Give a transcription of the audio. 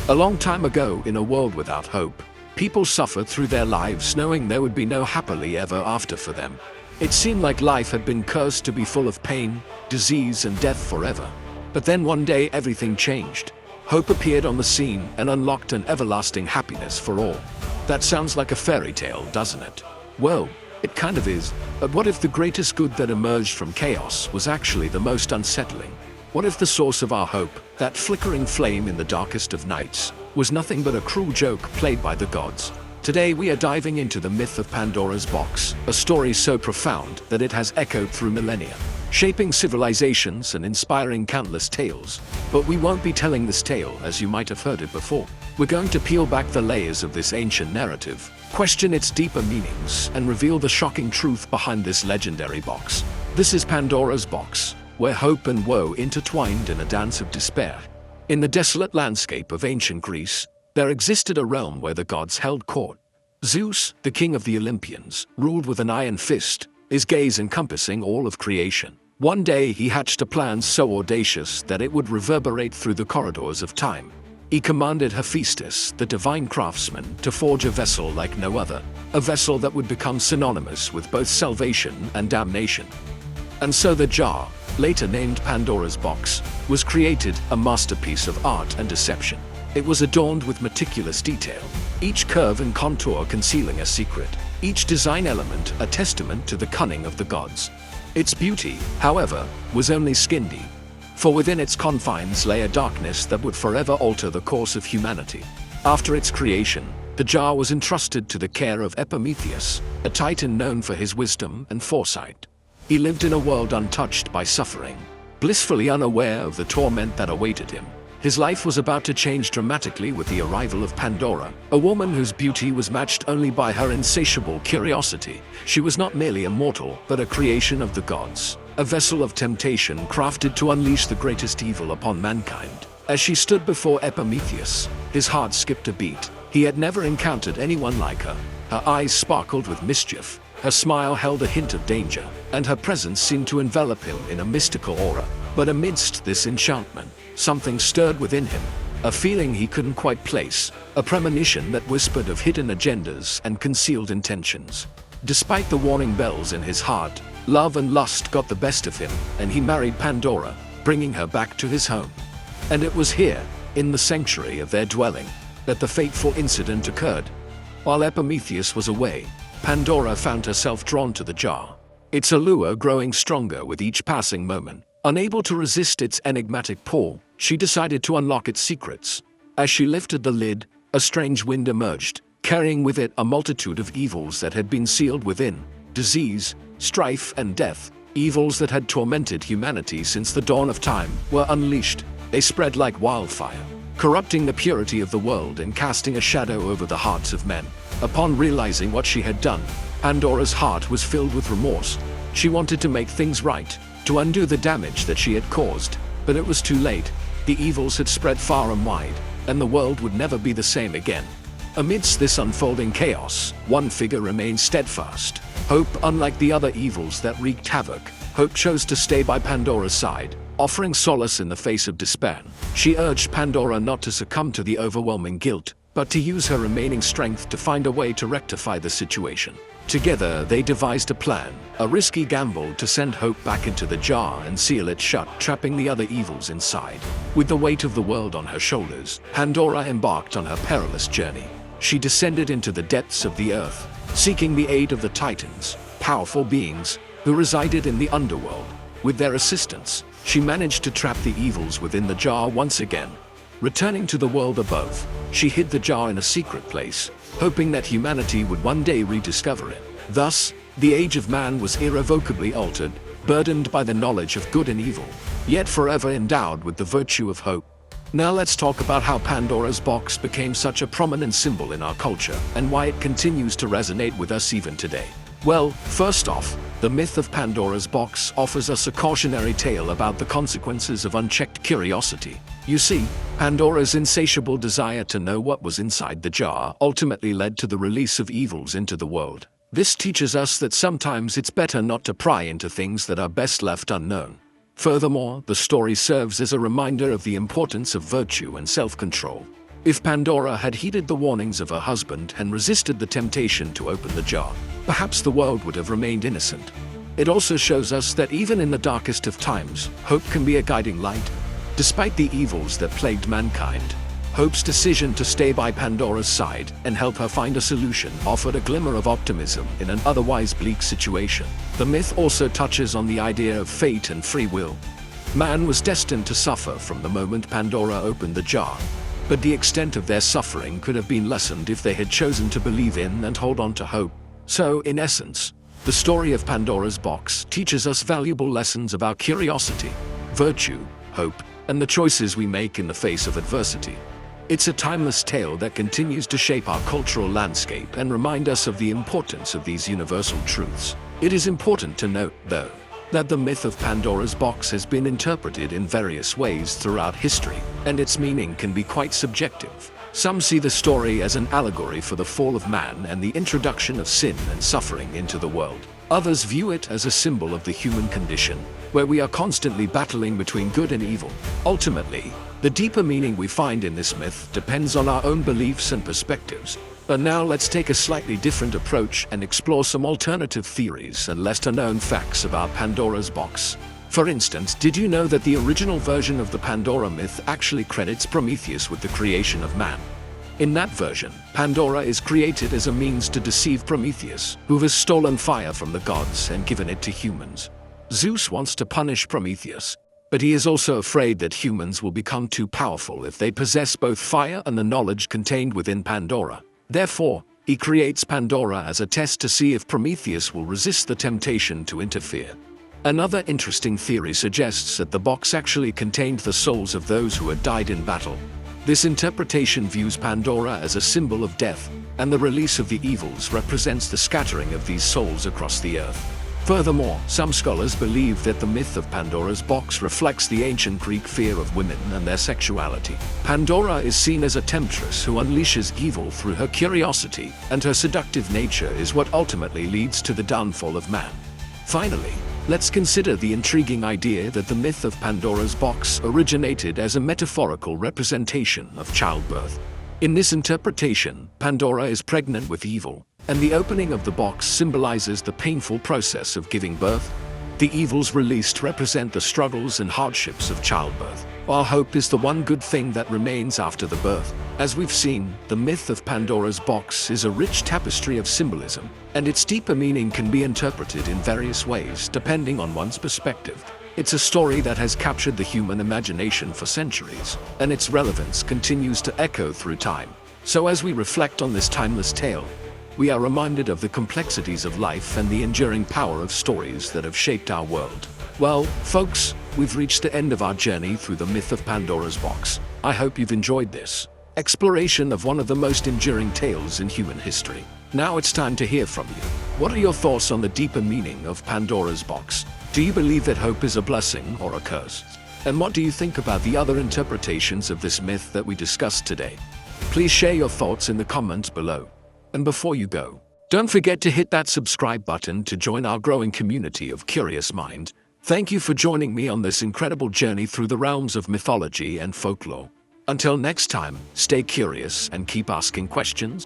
A long time ago, in a world without hope, people suffered through their lives knowing there would be no happily ever after for them. It seemed like life had been cursed to be full of pain, disease, and death forever. But then one day everything changed. Hope appeared on the scene and unlocked an everlasting happiness for all. That sounds like a fairy tale, doesn't it? Well, it kind of is. But what if the greatest good that emerged from chaos was actually the most unsettling? What if the source of our hope, that flickering flame in the darkest of nights, was nothing but a cruel joke played by the gods? Today we are diving into the myth of Pandora's box, a story so profound that it has echoed through millennia, shaping civilizations and inspiring countless tales. But we won't be telling this tale as you might have heard it before. We're going to peel back the layers of this ancient narrative, question its deeper meanings, and reveal the shocking truth behind this legendary box. This is Pandora's box, where hope and woe intertwined in a dance of despair. In the desolate landscape of ancient Greece, there existed a realm where the gods held court. Zeus, the king of the Olympians, ruled with an iron fist, his gaze encompassing all of creation. One day he hatched a plan so audacious that it would reverberate through the corridors of time. He commanded Hephaestus, the divine craftsman, to forge a vessel like no other, a vessel that would become synonymous with both salvation and damnation. And so the jar, later named Pandora's box, was created, a masterpiece of art and deception. It was adorned with meticulous detail, each curve and contour concealing a secret, each design element a testament to the cunning of the gods. Its beauty, however, was only skin deep, for within its confines lay a darkness that would forever alter the course of humanity. After its creation, the jar was entrusted to the care of Epimetheus, a titan known for his wisdom and foresight. He lived in a world untouched by suffering, blissfully unaware of the torment that awaited him. His life was about to change dramatically with the arrival of Pandora, a woman whose beauty was matched only by her insatiable curiosity. She was not merely a mortal, but a creation of the gods, a vessel of temptation crafted to unleash the greatest evil upon mankind. As she stood before Epimetheus, his heart skipped a beat. He had never encountered anyone like her. Her eyes sparkled with mischief, her smile held a hint of danger, and her presence seemed to envelop him in a mystical aura. But amidst this enchantment, something stirred within him, a feeling he couldn't quite place, a premonition that whispered of hidden agendas and concealed intentions. Despite the warning bells in his heart, love and lust got the best of him, and he married Pandora, bringing her back to his home. And it was here, in the sanctuary of their dwelling, that the fateful incident occurred. While Epimetheus was away, Pandora found herself drawn to the jar, its allure growing stronger with each passing moment. Unable to resist its enigmatic pull, she decided to unlock its secrets. As she lifted the lid, a strange wind emerged, carrying with it a multitude of evils that had been sealed within. Disease, strife, and death, evils that had tormented humanity since the dawn of time, were unleashed. They spread like wildfire, corrupting the purity of the world and casting a shadow over the hearts of men. Upon realizing what she had done, Pandora's heart was filled with remorse. She wanted to make things right, to undo the damage that she had caused, but it was too late. The evils had spread far and wide, and the world would never be the same again. Amidst this unfolding chaos, one figure remained steadfast. Hope, unlike the other evils that wreaked havoc, Hope chose to stay by Pandora's side, offering solace in the face of despair. She urged Pandora not to succumb to the overwhelming guilt, but to use her remaining strength to find a way to rectify the situation. Together, they devised a plan, a risky gamble to send Hope back into the jar and seal it shut, trapping the other evils inside. With the weight of the world on her shoulders, Pandora embarked on her perilous journey. She descended into the depths of the earth, seeking the aid of the Titans, powerful beings who resided in the underworld. With their assistance, she managed to trap the evils within the jar once again. Returning to the world above, she hid the jar in a secret place, hoping that humanity would one day rediscover it. Thus, the age of man was irrevocably altered, burdened by the knowledge of good and evil, yet forever endowed with the virtue of hope. Now let's talk about how Pandora's box became such a prominent symbol in our culture, and why it continues to resonate with us even today. Well, first off, the myth of Pandora's box offers us a cautionary tale about the consequences of unchecked curiosity. You see, Pandora's insatiable desire to know what was inside the jar ultimately led to the release of evils into the world. This teaches us that sometimes it's better not to pry into things that are best left unknown. Furthermore, the story serves as a reminder of the importance of virtue and self-control. If Pandora had heeded the warnings of her husband and resisted the temptation to open the jar, perhaps the world would have remained innocent. It also shows us that even in the darkest of times, hope can be a guiding light. Despite the evils that plagued mankind, Hope's decision to stay by Pandora's side and help her find a solution offered a glimmer of optimism in an otherwise bleak situation. The myth also touches on the idea of fate and free will. Man was destined to suffer from the moment Pandora opened the jar, but the extent of their suffering could have been lessened if they had chosen to believe in and hold on to hope. So, in essence, the story of Pandora's box teaches us valuable lessons about curiosity, virtue, hope, and the choices we make in the face of adversity. It's a timeless tale that continues to shape our cultural landscape and remind us of the importance of these universal truths. It is important to note, though, that the myth of Pandora's box has been interpreted in various ways throughout history, and its meaning can be quite subjective. Some see the story as an allegory for the fall of man and the introduction of sin and suffering into the world. Others view it as a symbol of the human condition, where we are constantly battling between good and evil. Ultimately, the deeper meaning we find in this myth depends on our own beliefs and perspectives. But now let's take a slightly different approach and explore some alternative theories and lesser-known facts about Pandora's box. For instance, did you know that the original version of the Pandora myth actually credits Prometheus with the creation of man? In that version, Pandora is created as a means to deceive Prometheus, who has stolen fire from the gods and given it to humans. Zeus wants to punish Prometheus, but he is also afraid that humans will become too powerful if they possess both fire and the knowledge contained within Pandora. Therefore, he creates Pandora as a test to see if Prometheus will resist the temptation to interfere. Another interesting theory suggests that the box actually contained the souls of those who had died in battle. This interpretation views Pandora as a symbol of death, and the release of the evils represents the scattering of these souls across the earth. Furthermore, some scholars believe that the myth of Pandora's box reflects the ancient Greek fear of women and their sexuality. Pandora is seen as a temptress who unleashes evil through her curiosity, and her seductive nature is what ultimately leads to the downfall of man. Finally, let's consider the intriguing idea that the myth of Pandora's box originated as a metaphorical representation of childbirth. In this interpretation, Pandora is pregnant with evil, and the opening of the box symbolizes the painful process of giving birth. The evils released represent the struggles and hardships of childbirth, while hope is the one good thing that remains after the birth. As we've seen, the myth of Pandora's box is a rich tapestry of symbolism, and its deeper meaning can be interpreted in various ways depending on one's perspective. It's a story that has captured the human imagination for centuries, and its relevance continues to echo through time. So as we reflect on this timeless tale, we are reminded of the complexities of life and the enduring power of stories that have shaped our world. Well, folks, we've reached the end of our journey through the myth of Pandora's box. I hope you've enjoyed this exploration of one of the most enduring tales in human history. Now it's time to hear from you. What are your thoughts on the deeper meaning of Pandora's box? Do you believe that hope is a blessing or a curse? And what do you think about the other interpretations of this myth that we discussed today? Please share your thoughts in the comments below. And before you go, don't forget to hit that subscribe button to join our growing community of curious minds. Thank you for joining me on this incredible journey through the realms of mythology and folklore. Until next time, stay curious and keep asking questions.